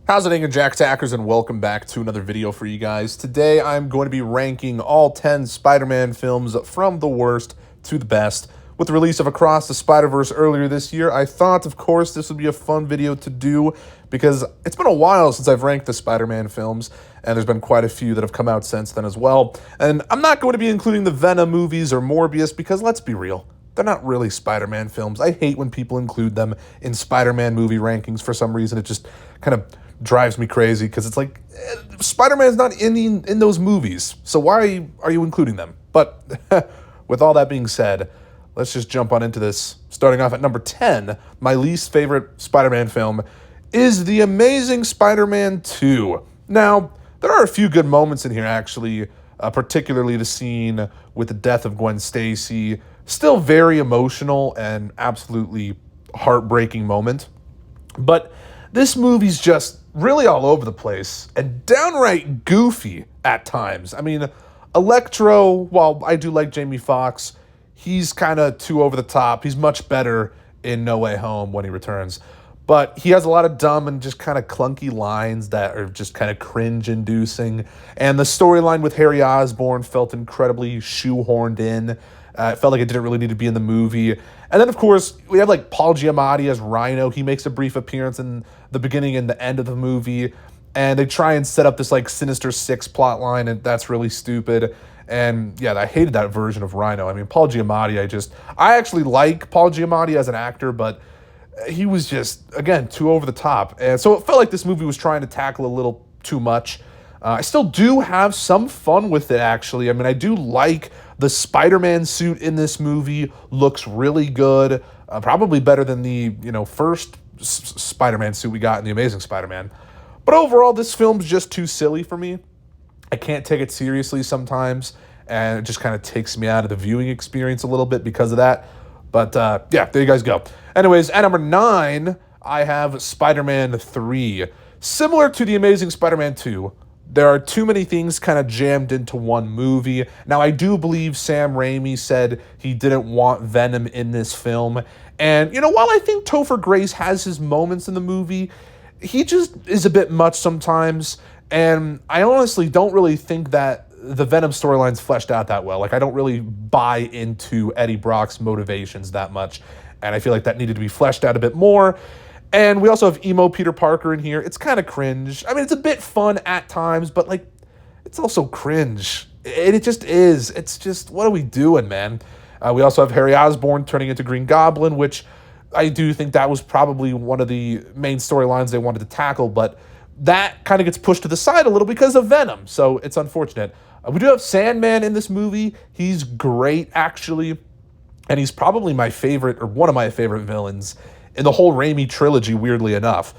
How's it going, Jack Tackers, and welcome back to another video for you guys. Today I'm going to be ranking all 10 Spider-Man films from the worst to the best. With the release of Across the Spider-Verse earlier this year, I thought, of course, this would be a fun video to do because it's been a while since I've ranked the Spider-Man films, and there's been quite a few that have come out since then as well. And I'm not going to be including the Venom movies or Morbius because, let's be real, they're not really Spider-Man films. I hate when people include them in Spider-Man movie rankings for some reason. It just kind of drives me crazy because it's like, Spider-Man's not in those movies, so why are you including them? But with all that being said, let's just jump on into this. Starting off at number 10, my least favorite Spider-Man film is The Amazing Spider-Man 2. Now, there are a few good moments in here, actually, particularly the scene with the death of Gwen Stacy. Still very emotional and absolutely heartbreaking moment. But this movie's just really all over the place and downright goofy at times. I mean, Electro, while I do like Jamie Foxx, he's kind of too over the top. He's much better in No Way Home when he returns. But he has a lot of dumb and just kind of clunky lines that are just kind of cringe-inducing. And the storyline with Harry Osborn felt incredibly shoehorned in. It felt like it didn't really need to be in the movie. And then, of course, we have like Paul Giamatti as Rhino. He makes a brief appearance in the beginning and the end of the movie. And they try and set up this like Sinister Six plot line, and that's really stupid. And yeah, I hated that version of Rhino. I mean, Paul Giamatti, I actually like Paul Giamatti as an actor, but he was just, again, too over the top. And so it felt like this movie was trying to tackle a little too much. I still do have some fun with it, actually. I mean, I do like the Spider-Man suit in this movie. Looks really good. Probably better than the, first Spider-Man suit we got in The Amazing Spider-Man. But overall, this film's just too silly for me. I can't take it seriously sometimes, and it just kind of takes me out of the viewing experience a little bit because of that. But yeah, there you guys go. Anyways, at number 9, I have Spider-Man 3. Similar to The Amazing Spider-Man 2, there are too many things kind of jammed into one movie. Now, I do believe Sam Raimi said he didn't want Venom in this film. And, while I think Topher Grace has his moments in the movie, he just is a bit much sometimes. And I honestly don't really think that the Venom storyline's fleshed out that well. Like, I don't really buy into Eddie Brock's motivations that much. And I feel like that needed to be fleshed out a bit more. And we also have emo Peter Parker in here. It's kind of cringe. I mean, it's a bit fun at times, but, like, it's also cringe. It just is. It's just, what are we doing, man? We also have Harry Osborn turning into Green Goblin, which I do think that was probably one of the main storylines they wanted to tackle, but that kind of gets pushed to the side a little because of Venom, so it's unfortunate. We do have Sandman in this movie. He's great, actually, and he's probably my favorite, or one of my favorite villains in the whole Raimi trilogy, weirdly enough.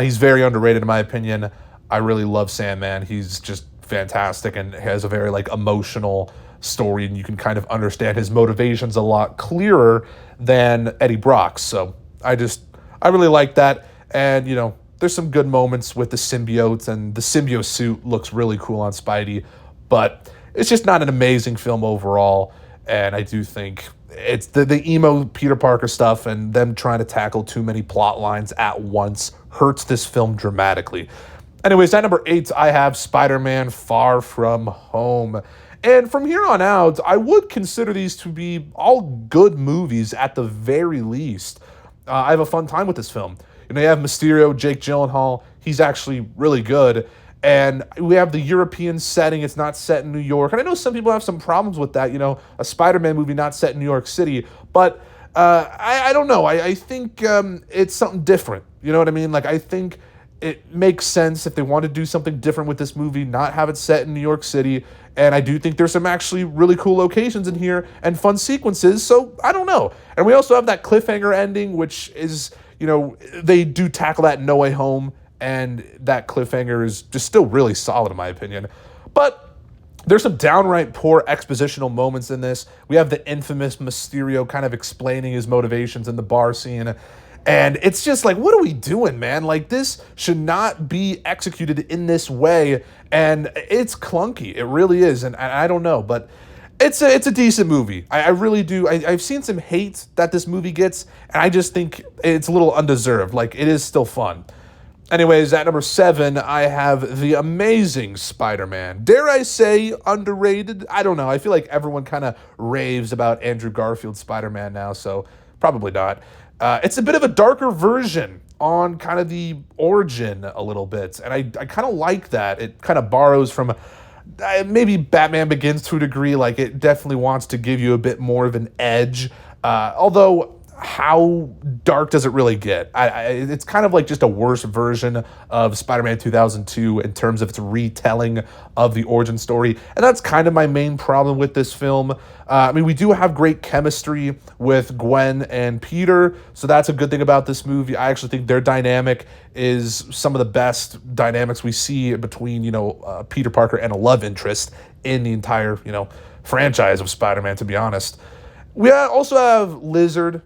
He's very underrated, in my opinion. I really love Sandman. He's just fantastic and has a very, emotional story, and you can kind of understand his motivations a lot clearer than Eddie Brock's, so I really like that, and, there's some good moments with the symbiotes, and the symbiote suit looks really cool on Spidey, but it's just not an amazing film overall, and I do think it's the emo Peter Parker stuff and them trying to tackle too many plot lines at once hurts this film dramatically. Anyways, at number 8, I have Spider-Man Far From Home. And from here on out, I would consider these to be all good movies at the very least. I have a fun time with this film. You have Mysterio, Jake Gyllenhaal. He's actually really good. And we have the European setting. It's not set in New York. And I know some people have some problems with that, a Spider-Man movie not set in New York City. But I don't know. I think it's something different. You know what I mean? I think it makes sense if they want to do something different with this movie, not have it set in New York City. And I do think there's some actually really cool locations in here and fun sequences. So I don't know. And we also have that cliffhanger ending, which is, they do tackle that in No Way Home. And that cliffhanger is just still really solid, in my opinion. But there's some downright poor expositional moments in this. We have the infamous Mysterio kind of explaining his motivations in the bar scene. And it's just like, what are we doing, man? This should not be executed in this way. And it's clunky. It really is. And I don't know, but it's a decent movie. I really do. I've seen some hate that this movie gets, and I just think it's a little undeserved. It is still fun. Anyways, at number 7, I have The Amazing Spider-Man. Dare I say underrated? I don't know. I feel like everyone kind of raves about Andrew Garfield's Spider-Man now, so probably not. It's a bit of a darker version on kind of the origin a little bit, and I kind of like that. It kind of borrows from maybe Batman Begins to a degree. Like, it definitely wants to give you a bit more of an edge, although how dark does it really get? It's kind of like just a worse version of Spider-Man 2002 in terms of its retelling of the origin story, and that's kind of my main problem with this film. I mean, we do have great chemistry with Gwen and Peter, so that's a good thing about this movie. I actually think their dynamic is some of the best dynamics we see between, Peter Parker and a love interest in the entire, franchise of Spider-Man, to be honest. We also have Lizard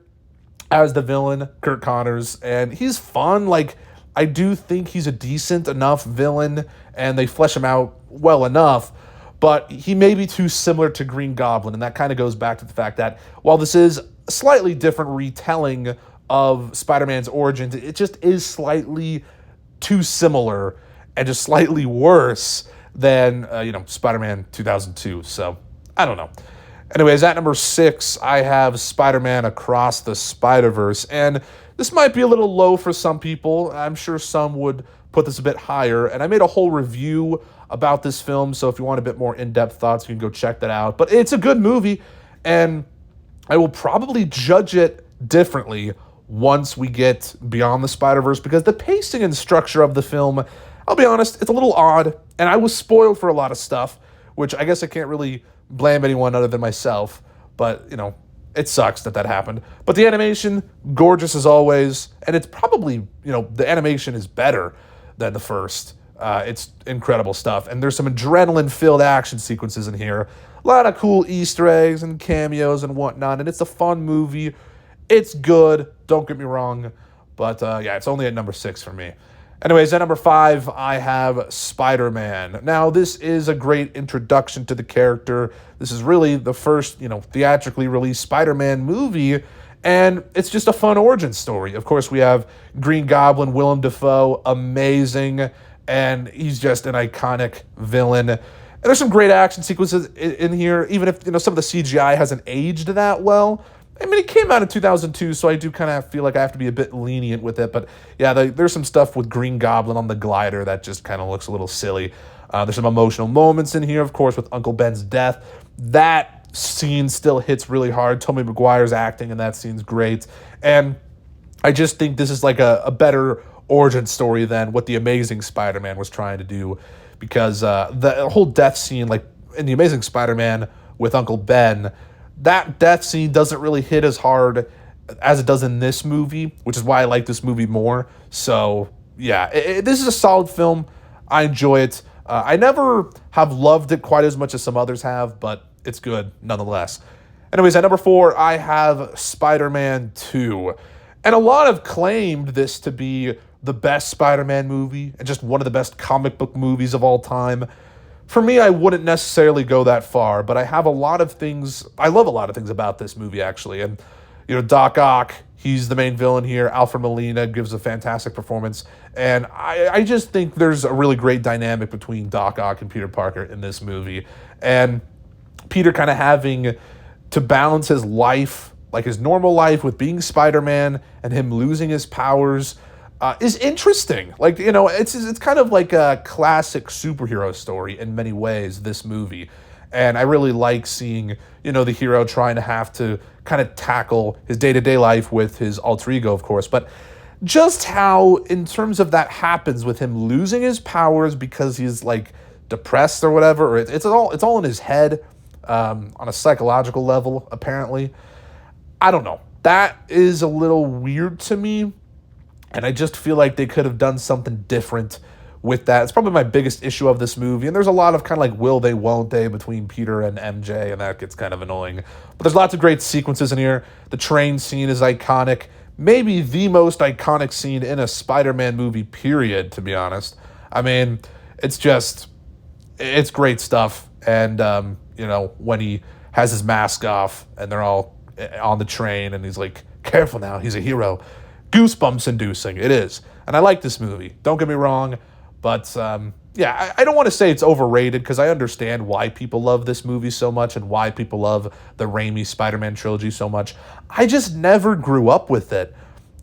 as the villain, Kurt Connors, and he's fun. Like, I do think he's a decent enough villain, and they flesh him out well enough, but he may be too similar to Green Goblin, and that kind of goes back to the fact that while this is a slightly different retelling of Spider-Man's origins, it just is slightly too similar and just slightly worse than, Spider-Man 2002, so I don't know. Anyways, at number 6, I have Spider-Man Across the Spider-Verse, and this might be a little low for some people. I'm sure some would put this a bit higher, and I made a whole review about this film, so if you want a bit more in-depth thoughts, you can go check that out. But it's a good movie, and I will probably judge it differently once we get beyond the Spider-Verse, because the pacing and structure of the film, I'll be honest, it's a little odd, and I was spoiled for a lot of stuff, which I guess I can't really blame anyone other than myself, but, it sucks that happened. But the animation, gorgeous as always, and it's probably, the animation is better than the first. It's incredible stuff, and there's some adrenaline-filled action sequences in here. A lot of cool Easter eggs and cameos and whatnot, and it's a fun movie. It's good, don't get me wrong, but it's only at number 6 for me. Anyways, at number 5, I have Spider-Man. Now, this is a great introduction to the character. This is really the first, theatrically released Spider-Man movie, and it's just a fun origin story. Of course, we have Green Goblin, Willem Dafoe, amazing, and he's just an iconic villain. And there's some great action sequences in here, even if, some of the CGI hasn't aged that well. I mean, it came out in 2002, so I do kind of feel like I have to be a bit lenient with it. But yeah, there's some stuff with Green Goblin on the glider that just kind of looks a little silly. There's some emotional moments in here, of course, with Uncle Ben's death. That scene still hits really hard. Tobey Maguire's acting in that scene's great. And I just think this is like a better origin story than what The Amazing Spider-Man was trying to do. Because the whole death scene, like in The Amazing Spider-Man with Uncle Ben, that death scene doesn't really hit as hard as it does in this movie, which is why I like this movie more. So, yeah, this is a solid film. I enjoy it. I never have loved it quite as much as some others have, but it's good nonetheless. Anyways, at number 4, I have Spider-Man 2. And a lot have claimed this to be the best Spider-Man movie and just one of the best comic book movies of all time. For me, I wouldn't necessarily go that far, but I love a lot of things about this movie, actually. And, Doc Ock, he's the main villain here. Alfred Molina gives a fantastic performance. And I just think there's a really great dynamic between Doc Ock and Peter Parker in this movie. And Peter kind of having to balance his life, like his normal life, with being Spider-Man and him losing his powers, is interesting. Like, it's kind of like a classic superhero story in many ways, this movie. And I really like seeing, the hero trying to have to kind of tackle his day-to-day life with his alter ego, of course. But just how, in terms of that happens with him losing his powers because he's, like, depressed or whatever, or it's all in his head, on a psychological level, apparently. I don't know. That is a little weird to me. And I just feel like they could have done something different with that. It's probably my biggest issue of this movie. And there's a lot of kind of like will they, won't they between Peter and MJ, and that gets kind of annoying. But there's lots of great sequences in here. The train scene is iconic. Maybe the most iconic scene in a Spider-Man movie, period, to be honest. I mean, it's great stuff. And, when he has his mask off and they're all on the train and he's like, careful now, he's a hero. goosebumps inducing. It is. And I like this movie. Don't get me wrong. But yeah, I don't want to say it's overrated because I understand why people love this movie so much and why people love the Raimi Spider-Man trilogy so much. I just never grew up with it.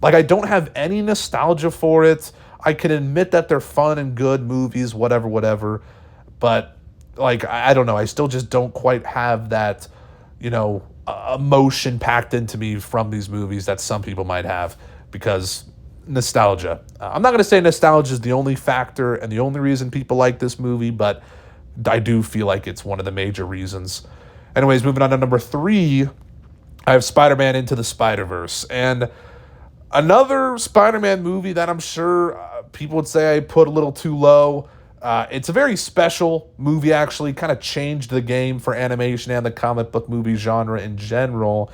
Like, I don't have any nostalgia for it. I can admit that they're fun and good movies, whatever. But, like, I don't know. I still just don't quite have that, emotion packed into me from these movies that some people might have because nostalgia. I'm not going to say nostalgia is the only factor and the only reason people like this movie, but I do feel like it's one of the major reasons. Anyways, moving on to number 3, I have Spider-Man Into the Spider-Verse. And another Spider-Man movie that I'm sure people would say I put a little too low. It's a very special movie, actually. Kind of changed the game for animation and the comic book movie genre in general.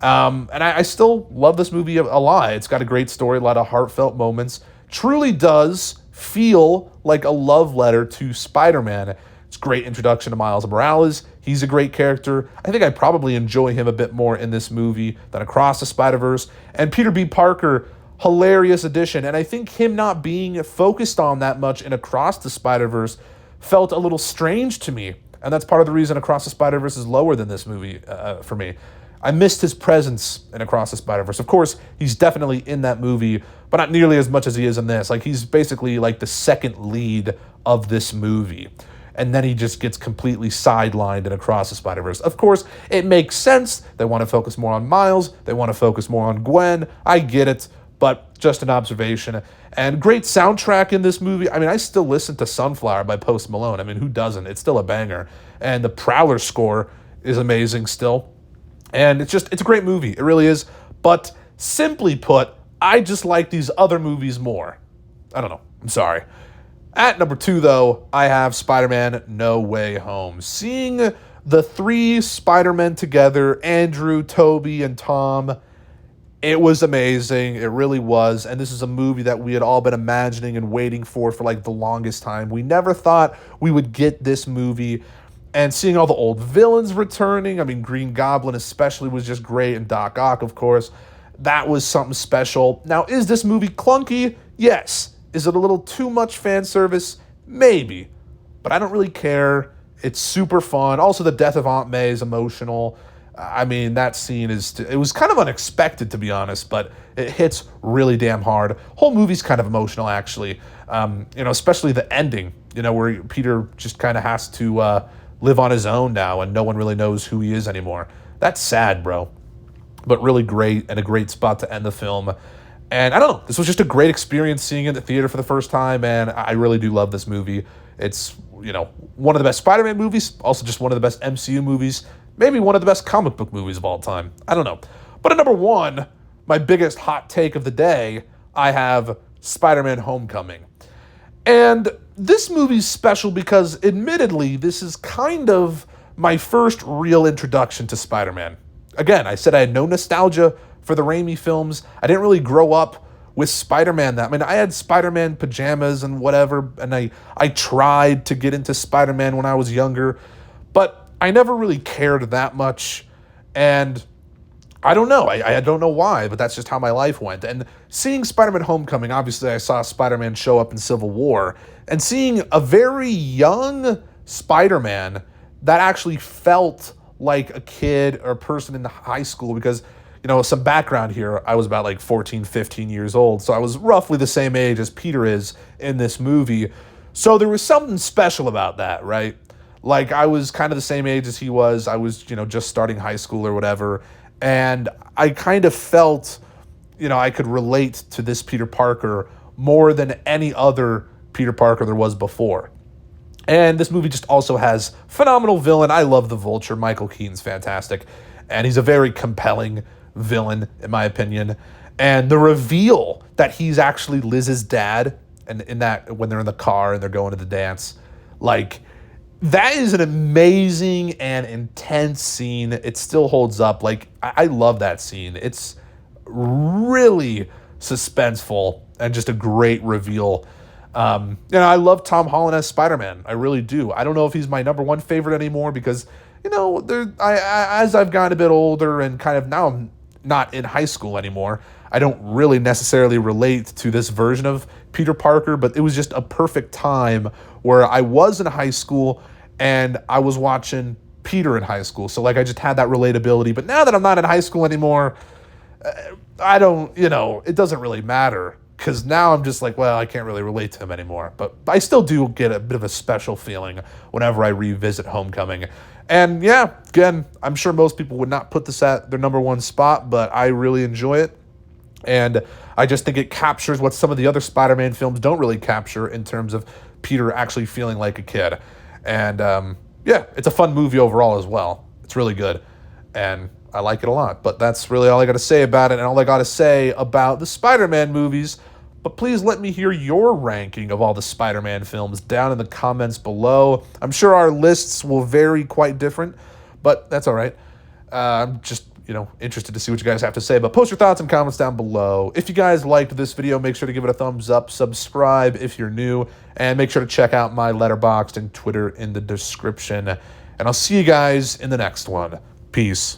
And I still love this movie a lot. It's got a great story, a lot of heartfelt moments. Truly does feel like a love letter to Spider-Man. It's a great introduction to Miles Morales. He's a great character. I think I probably enjoy him a bit more in this movie than Across the Spider-Verse. And Peter B. Parker, hilarious addition. And I think him not being focused on that much in Across the Spider-Verse felt a little strange to me. And that's part of the reason Across the Spider-Verse is lower than this movie for me. I missed his presence in Across the Spider-Verse. Of course, he's definitely in that movie, but not nearly as much as he is in this. Like, he's basically like the second lead of this movie. And then he just gets completely sidelined in Across the Spider-Verse. Of course, it makes sense. They want to focus more on Miles. They want to focus more on Gwen. I get it, but just an observation. And great soundtrack in this movie. I mean, I still listen to Sunflower by Post Malone. I mean, who doesn't? It's still a banger. And the Prowler score is amazing still. And it's a great movie. It really is. But simply put, I just like these other movies more. I don't know. I'm sorry. At number 2, though, I have Spider-Man No Way Home. Seeing the 3 Spider-Men together, Andrew, Tobey, and Tom, it was amazing. It really was. And this is a movie that we had all been imagining and waiting for like the longest time. We never thought we would get this movie. And seeing all the old villains returning, I mean, Green Goblin especially was just great, and Doc Ock, of course. That was something special. Now, is this movie clunky? Yes. Is it a little too much fan service? Maybe. But I don't really care. It's super fun. Also, the death of Aunt May is emotional. I mean, that scene it was kind of unexpected, to be honest, but it hits really damn hard. Whole movie's kind of emotional, actually. Especially the ending, where Peter just kind of has to live on his own now, and no one really knows who he is anymore. That's sad, bro. But really great, and a great spot to end the film. And I don't know, this was just a great experience seeing it in the theater for the first time, and I really do love this movie. It's, one of the best Spider-Man movies, also just one of the best MCU movies, maybe one of the best comic book movies of all time. I don't know. But at number 1, my biggest hot take of the day, I have Spider-Man Homecoming. And this movie's special because, admittedly, this is kind of my first real introduction to Spider-Man. Again, I said I had no nostalgia for the Raimi films. I didn't really grow up with Spider-Man. I had Spider-Man pajamas and whatever, and I tried to get into Spider-Man when I was younger, but I never really cared that much, and I don't know. I don't know why, but that's just how my life went. And seeing Spider-Man Homecoming, obviously I saw Spider-Man show up in Civil War, and seeing a very young Spider-Man that actually felt like a kid or a person in the high school, because, some background here, I was about like 14, 15 years old, so I was roughly the same age as Peter is in this movie. So there was something special about that, right? Like, I was kind of the same age as he was. I was, just starting high school or whatever. And I kind of felt, I could relate to this Peter Parker more than any other Peter Parker there was before. And this movie just also has phenomenal villain. I love the Vulture. Michael Keaton's fantastic. And he's a very compelling villain, in my opinion. And the reveal that he's actually Liz's dad, and in that, when they're in the car and they're going to the dance, like, that is an amazing and intense scene. It still holds up. Like, I love that scene. It's really suspenseful and just a great reveal. I love Tom Holland as Spider-Man. I really do. I don't know if he's my number 1 favorite anymore because, as I've gotten a bit older and kind of now I'm not in high school anymore, I don't really necessarily relate to this version of Peter Parker, but it was just a perfect time where I was in high school and I was watching Peter in high school. So like I just had that relatability. But now that I'm not in high school anymore, I don't, it doesn't really matter because now I'm just like, well, I can't really relate to him anymore. But I still do get a bit of a special feeling whenever I revisit Homecoming. And yeah, again, I'm sure most people would not put this at their number one spot, but I really enjoy it. And I just think it captures what some of the other Spider-Man films don't really capture in terms of Peter actually feeling like a kid. And yeah, it's a fun movie overall as well. It's really good. And I like it a lot. But that's really all I got to say about it and all I got to say about the Spider-Man movies. But please let me hear your ranking of all the Spider-Man films down in the comments below. I'm sure our lists will vary quite different, but that's all right. I'm just interested to see what you guys have to say, but post your thoughts and comments down below. If you guys liked this video, make sure to give it a thumbs up, subscribe if you're new, and make sure to check out my Letterboxd and Twitter in the description. And I'll see you guys in the next one. Peace.